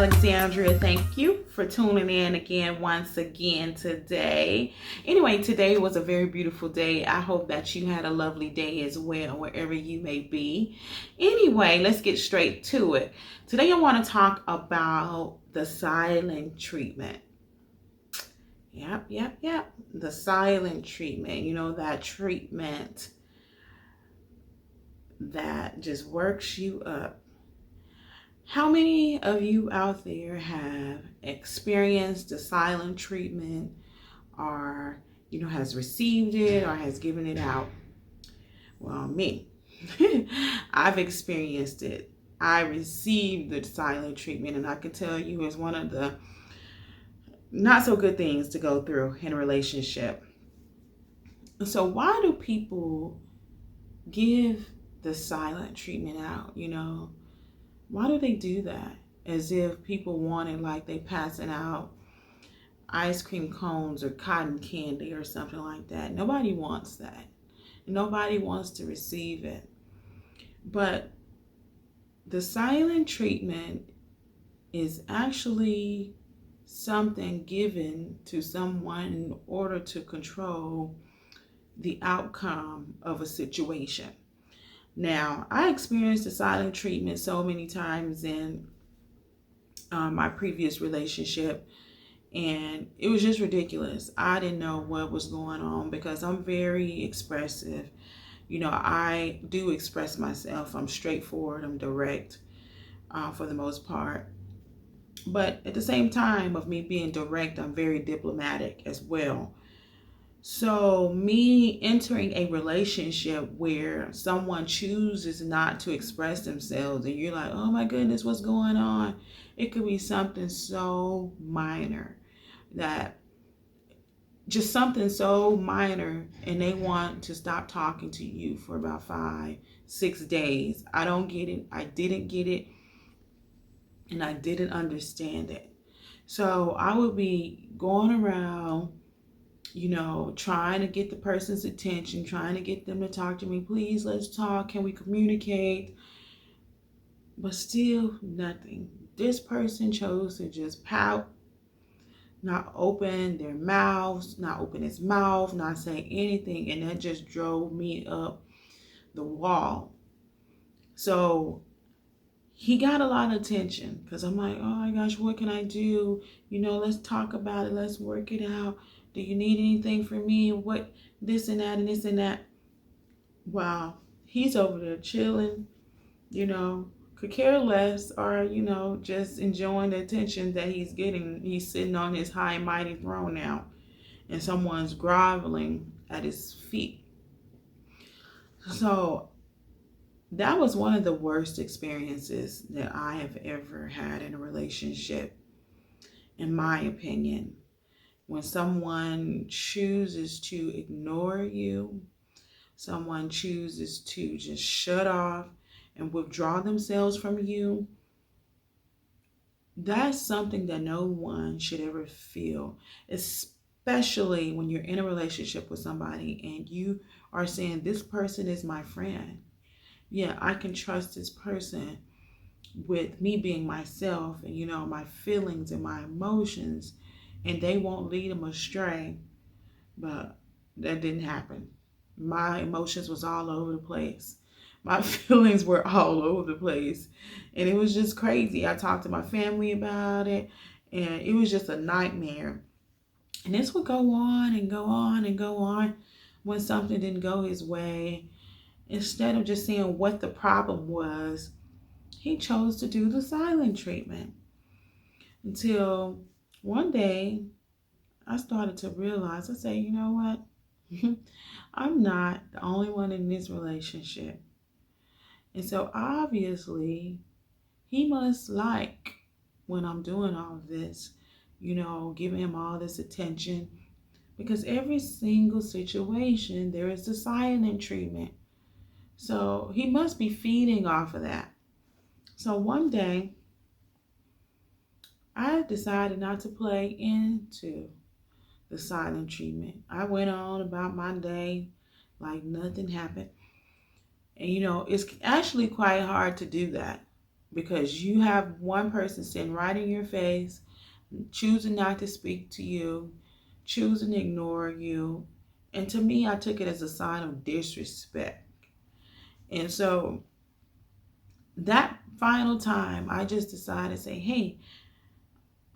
Alexandria. Thank you for tuning in again, once again today. Anyway, today was a very beautiful day. I hope that you had a lovely day as well, wherever you may be. Anyway, let's get straight to it. Today, I want to talk about the silent treatment. Yep. The silent treatment. You know, that treatment that just works you up. How many of you out there have experienced the silent treatment or, has received it or has given it out? Well, me. I've experienced it. I received the silent treatment, and I can tell you it's one of the not so good things to go through in a relationship. So why do people give the silent treatment out, Why do they do that? As if people want it like they passing out ice cream cones or cotton candy or something like that. Nobody wants that. Nobody wants to receive it. But the silent treatment is actually something given to someone in order to control the outcome of a situation. Now, I experienced the silent treatment so many times in my previous relationship, and it was just ridiculous. I didn't know what was going on because I'm very expressive. I do express myself. I'm straightforward. I'm direct for the most part. But at the same time of me being direct, I'm very diplomatic as well. So me entering a relationship where someone chooses not to express themselves and you're like, oh my goodness, what's going on? It could be something so minor that just something so minor, and they want to stop talking to you for about 5-6 days. I don't get it. I didn't get it. And I didn't understand it. So I would be going around, trying to get the person's attention, trying to get them to talk to me. Please, let's talk. Can we communicate? But still nothing. This person chose to just pout, not open their mouths, not open his mouth, not say anything. And that just drove me up the wall. So he got a lot of attention because I'm like, oh my gosh, what can I do? Let's talk about it. Let's work it out. Do you need anything from me? What, this and that and this and that. Wow. He's over there chilling, could care less, or, just enjoying the attention that he's getting. He's sitting on his high and mighty throne now, and someone's groveling at his feet. So that was one of the worst experiences that I have ever had in a relationship, in my opinion. When someone chooses to ignore you, someone chooses to just shut off and withdraw themselves from you, that's something that no one should ever feel, especially when you're in a relationship with somebody and you are saying, this person is my friend. Yeah, I can trust this person with me being myself and, my feelings and my emotions, and they won't lead them astray. But that didn't happen. My emotions was all over the place. My feelings were all over the place. And it was just crazy. I talked to my family about it, and it was just a nightmare. And this would go on and go on and go on. When something didn't go his way, instead of just seeing what the problem was, he chose to do the silent treatment. Until one day, I started to realize, I say, you know what? I'm not the only one in this relationship. And so obviously, he must like when I'm doing all of this, giving him all this attention. Because every single situation, there is the silent treatment. So he must be feeding off of that. So one day, I decided not to play into the silent treatment. I went on about my day like nothing happened. And it's actually quite hard to do that because you have one person sitting right in your face, choosing not to speak to you, choosing to ignore you. And to me, I took it as a sign of disrespect. And so that final time, I just decided to say, hey,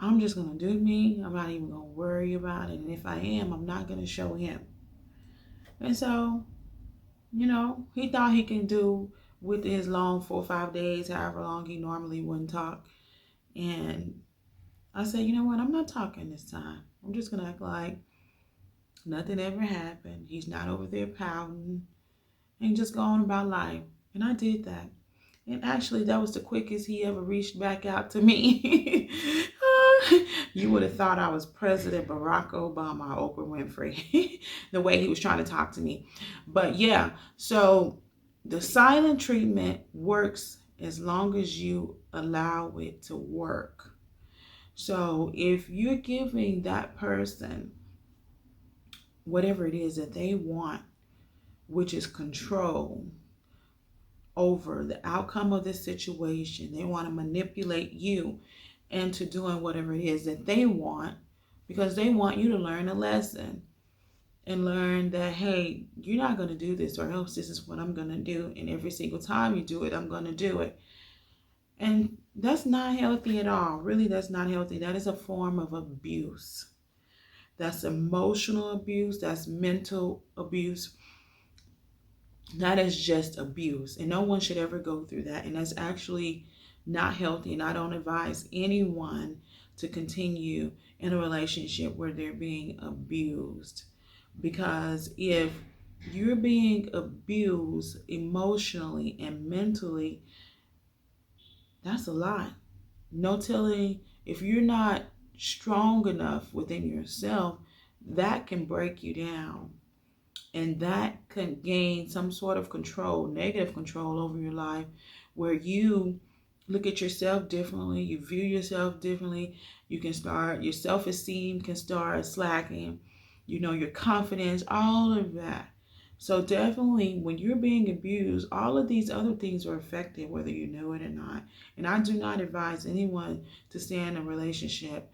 I'm just going to do me. I'm not even going to worry about it. And if I am, I'm not going to show him. And so, he thought he can do with his long 4 or 5 days, however long he normally wouldn't talk. And I said, you know what? I'm not talking this time. I'm just going to act like nothing ever happened. He's not over there pouting and just go on about life. And I did that. And actually, that was the quickest he ever reached back out to me. You would have thought I was President Barack Obama or Oprah Winfrey, the way he was trying to talk to me. But yeah, so the silent treatment works as long as you allow it to work. So if you're giving that person whatever it is that they want, which is control over the outcome of the situation, they want to manipulate you into doing whatever it is that they want, because they want you to learn a lesson and learn that, hey, you're not going to do this, or else this is what I'm going to do. And every single time you do it, I'm going to do it. And that's not healthy at all. Really, that's not healthy. That is a form of abuse. That's emotional abuse. That's mental abuse. That is just abuse. And no one should ever go through that. And that's actually not healthy. And I don't advise anyone to continue in a relationship where they're being abused. Because if you're being abused emotionally and mentally, that's a lot. No telling, if you're not strong enough within yourself, that can break you down. And that can gain some sort of control, negative control over your life, where you look at yourself differently, you view yourself differently. You can start, your self-esteem can start slacking, your confidence, all of that. So definitely when you're being abused, all of these other things are affected, whether you know it or not. And I do not advise anyone to stay in a relationship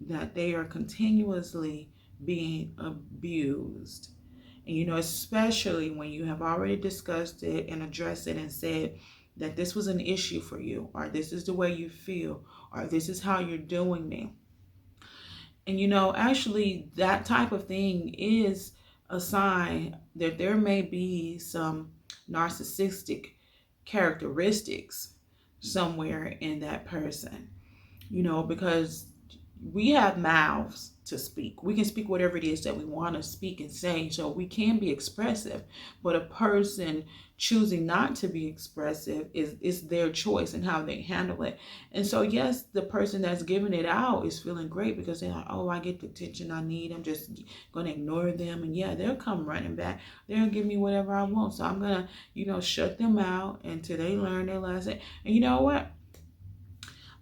that they are continuously being abused. And especially when you have already discussed it and addressed it and said that this was an issue for you, or this is the way you feel, or this is how you're doing me. And actually that type of thing is a sign that there may be some narcissistic characteristics somewhere in that person, because we have mouths to speak. We can speak whatever it is that we want to speak and say, so we can be expressive. But a person choosing not to be expressive is their choice and how they handle it. And so yes, the person that's giving it out is feeling great because they're like, oh, I get the attention I need, I'm just going to ignore them. And yeah, they'll come running back, they'll give me whatever I want, so I'm going to shut them out until they learn their lesson. And you know what,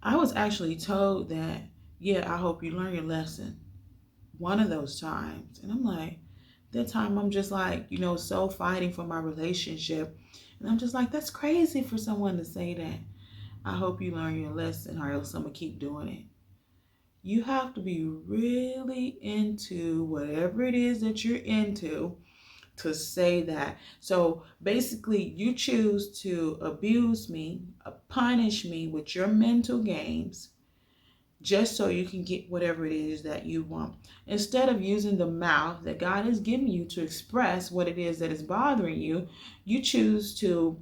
I was actually told that, yeah, I hope you learn your lesson one of those times. And I'm like, that time I'm just like, so fighting for my relationship. And I'm just like, that's crazy for someone to say that. I hope you learn your lesson, or else I'm going to keep doing it. You have to be really into whatever it is that you're into to say that. So basically, you choose to abuse me, punish me with your mental games, just so you can get whatever it is that you want. Instead of using the mouth that God has given you to express what it is that is bothering you, you choose to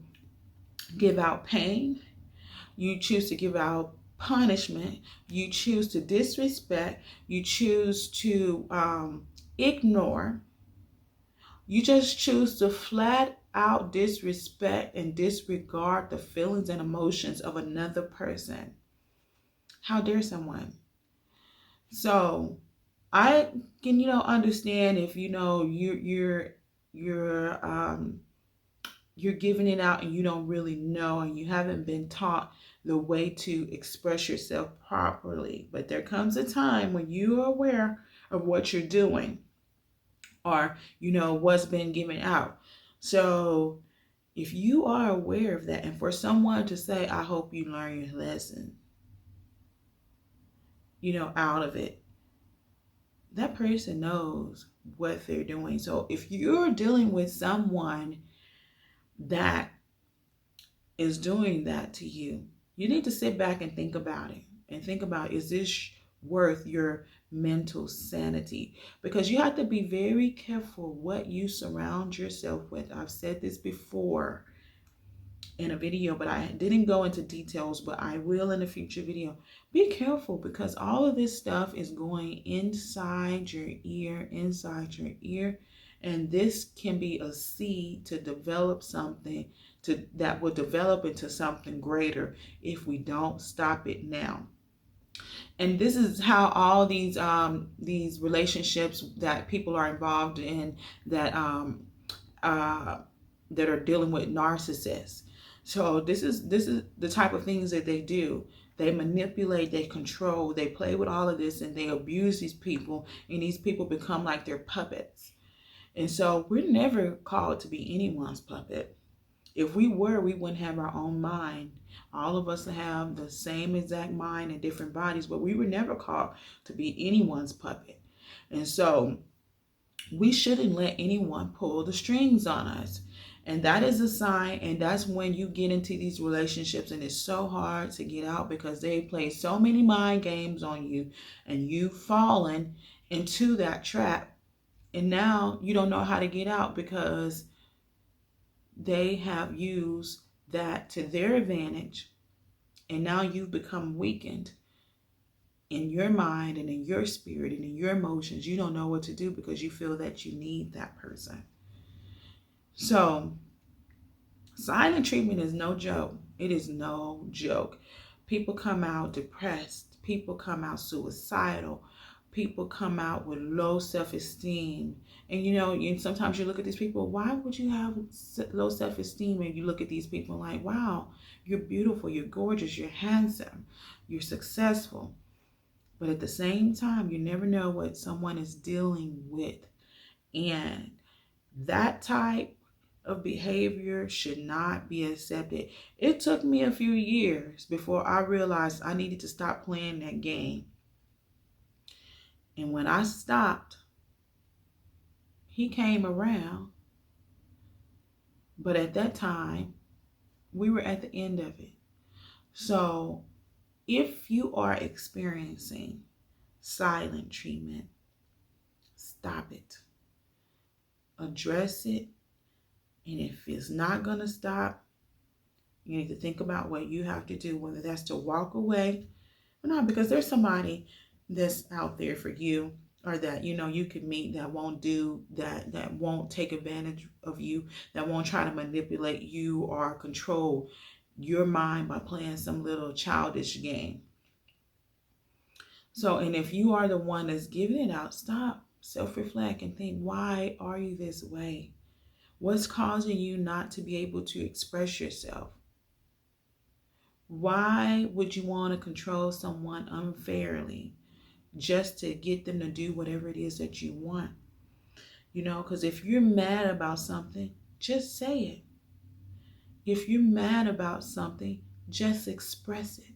give out pain. You choose to give out punishment. You choose to disrespect. You choose to ignore. You just choose to flat out disrespect and disregard the feelings and emotions of another person. How dare someone? So I can, understand if, you're giving it out and you don't really know, and you haven't been taught the way to express yourself properly. But there comes a time when you are aware of what you're doing, or, what's been given out. So If you are aware of that, and for someone to say, I hope you learn your lesson, out of it, that person knows what they're doing. So if you're dealing with someone that is doing that to you, you need to sit back and think about it. And think about, is this worth your mental sanity? Because you have to be very careful what you surround yourself with. I've said this before in a video, but I didn't go into details, but I will in a future video. Be careful, because all of this stuff is going inside your ear, and this can be a seed to develop something that will develop into something greater if we don't stop it now. And this is how all these relationships that people are involved in that that are dealing with narcissists. So this is the type of things that they do. They manipulate, they control, they play with all of this, and they abuse these people, and these people become like their puppets. And so we're never called to be anyone's puppet. If we were, we wouldn't have our own mind. All of us have the same exact mind in different bodies, but we were never called to be anyone's puppet. And so we shouldn't let anyone pull the strings on us. And that is a sign, and that's when you get into these relationships, and it's so hard to get out because they play so many mind games on you, and you've fallen into that trap. And now you don't know how to get out because they have used that to their advantage. And now you've become weakened in your mind and in your spirit and in your emotions. You don't know what to do because you feel that you need that person. So silent treatment is no joke. It is no joke. People come out depressed. People come out suicidal. People come out with low self-esteem. And sometimes you look at these people, why would you have low self-esteem? And you look at these people like, wow, you're beautiful, you're gorgeous, you're handsome, you're successful. But at the same time, you never know what someone is dealing with. And that type of behavior should not be accepted. It took me a few years before I realized I needed to stop playing that game. And when I stopped, he came around. But at that time, we were at the end of it. So if you are experiencing silent treatment, stop it. Address it. And if it's not going to stop, you need to think about what you have to do, whether that's to walk away or not, because there's somebody that's out there for you, or that you could meet that won't do that, that won't take advantage of you, that won't try to manipulate you or control your mind by playing some little childish game. So, and if you are the one that's giving it out, stop, self-reflect, and think, why are you this way? What's causing you not to be able to express yourself? Why would you want to control someone unfairly just to get them to do whatever it is that you want? Because if you're mad about something, just say it. If you're mad about something, just express it.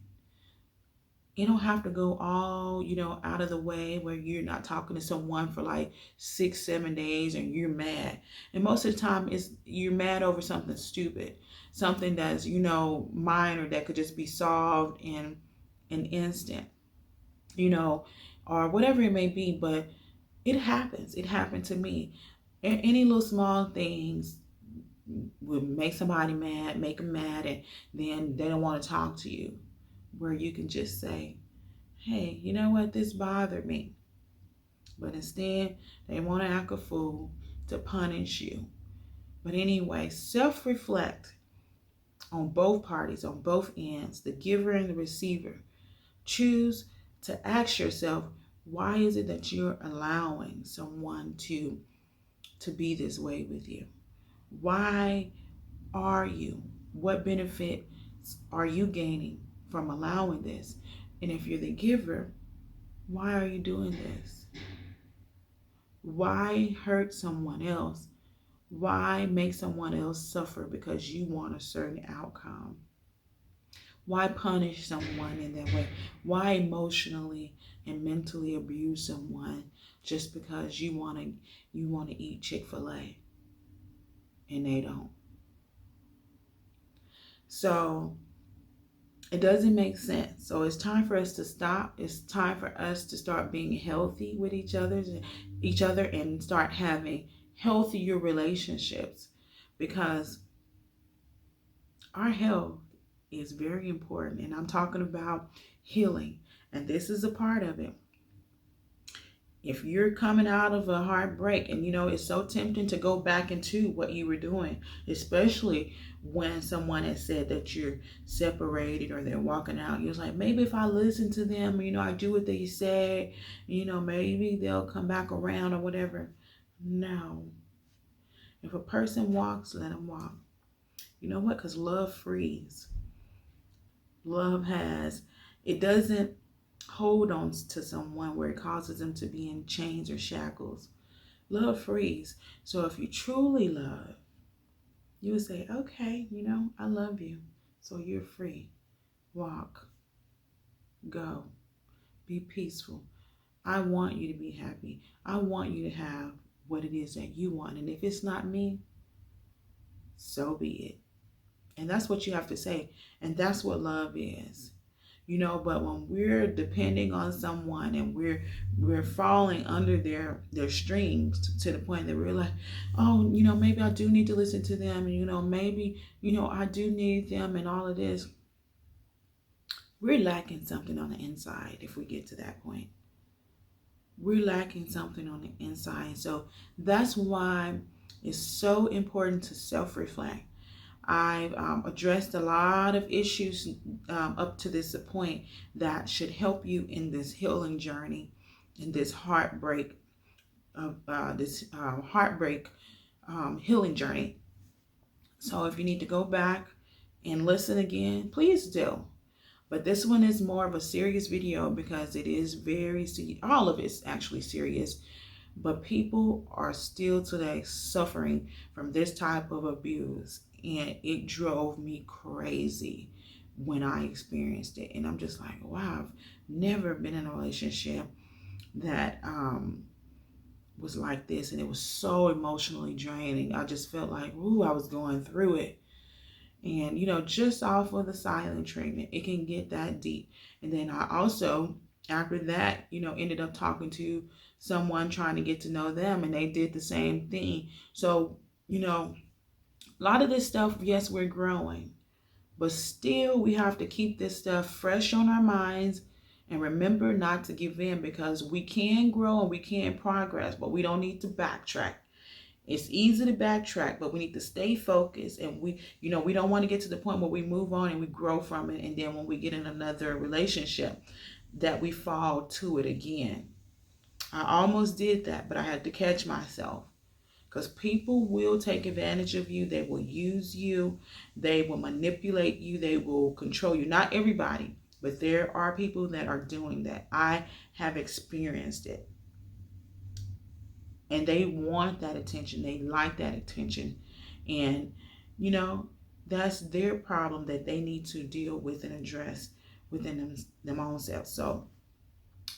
You don't have to go all, out of the way where you're not talking to someone for like 6-7 days and you're mad. And most of the time you're mad over something stupid, something that's, minor, that could just be solved in an instant, or whatever it may be. But it happens. It happened to me. Any little small things would make somebody mad, make them mad, and then they don't want to talk to you. Where you can just say, hey, you know what, this bothered me. But instead, they want to act a fool to punish you. But anyway, self-reflect on both parties, on both ends, the giver and the receiver. Choose to ask yourself, why is it that you're allowing someone to be this way with you? Why are you? What benefits are you gaining from allowing this? And if you're the giver, why are you doing this? Why hurt someone else Why make someone else suffer because you want a certain outcome? Why punish someone in that way? Why emotionally and mentally abuse someone just because you want to eat Chick-fil-A and they don't? So it doesn't make sense. So it's time for us to stop. It's time for us to start being healthy with each other and start having healthier relationships, because our health is very important. And I'm talking about healing. And this is a part of it. If you're coming out of a heartbreak, and it's so tempting to go back into what you were doing, especially when someone has said that you're separated or they're walking out. You're like, maybe if I listen to them, I do what they say, maybe they'll come back around or whatever. No. If a person walks, let them walk. You know what? Because love frees. It doesn't hold on to someone where it causes them to be in chains or shackles. Love frees. So if you truly love, you would say, okay, I love you. So you're free. Walk. Go. Be peaceful. I want you to be happy. I want you to have what it is that you want. And if it's not me, so be it. And that's what you have to say. And that's what love is. But when we're depending on someone and we're falling under their strings to the point that we're like, oh, maybe I do need to listen to them, and maybe I do need them, and all of this, we're lacking something on the inside. If we get to that point, we're lacking something on the inside. So that's why it's so important to self-reflect. I've addressed a lot of issues up to this point that should help you in this healing journey, in this heartbreak healing journey. So if you need to go back and listen again, please do. But this one is more of a serious video because it is very serious. All of it's actually serious. But people are still today suffering from this type of abuse. And it drove me crazy when I experienced it. And I'm just like, wow, I've never been in a relationship that was like this. And it was so emotionally draining. I just felt like, ooh, I was going through it. And, just off of the silent treatment, it can get that deep. And then I also, after that, ended up talking to someone trying to get to know them, and they did the same thing. So, a lot of this stuff, yes, we're growing, but still we have to keep this stuff fresh on our minds and remember not to give in, because we can grow and we can progress, but we don't need to backtrack. It's easy to backtrack, but we need to stay focused, and we don't want to get to the point where we move on and we grow from it, and then when we get in another relationship that we fall to it again. I almost did that, but I had to catch myself, because people will take advantage of you. They will use you. They will manipulate you. They will control you. Not everybody, but there are people that are doing that. I have experienced it. And they want that attention. They like that attention. And, that's their problem that they need to deal with and address within them own selves. So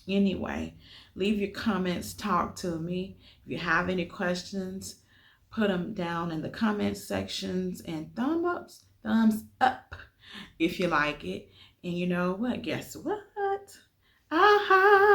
anyway, leave your comments, talk to me. If you have any questions, put them down in the comment sections, and thumbs up if you like it. And you know what? Guess what? Aha!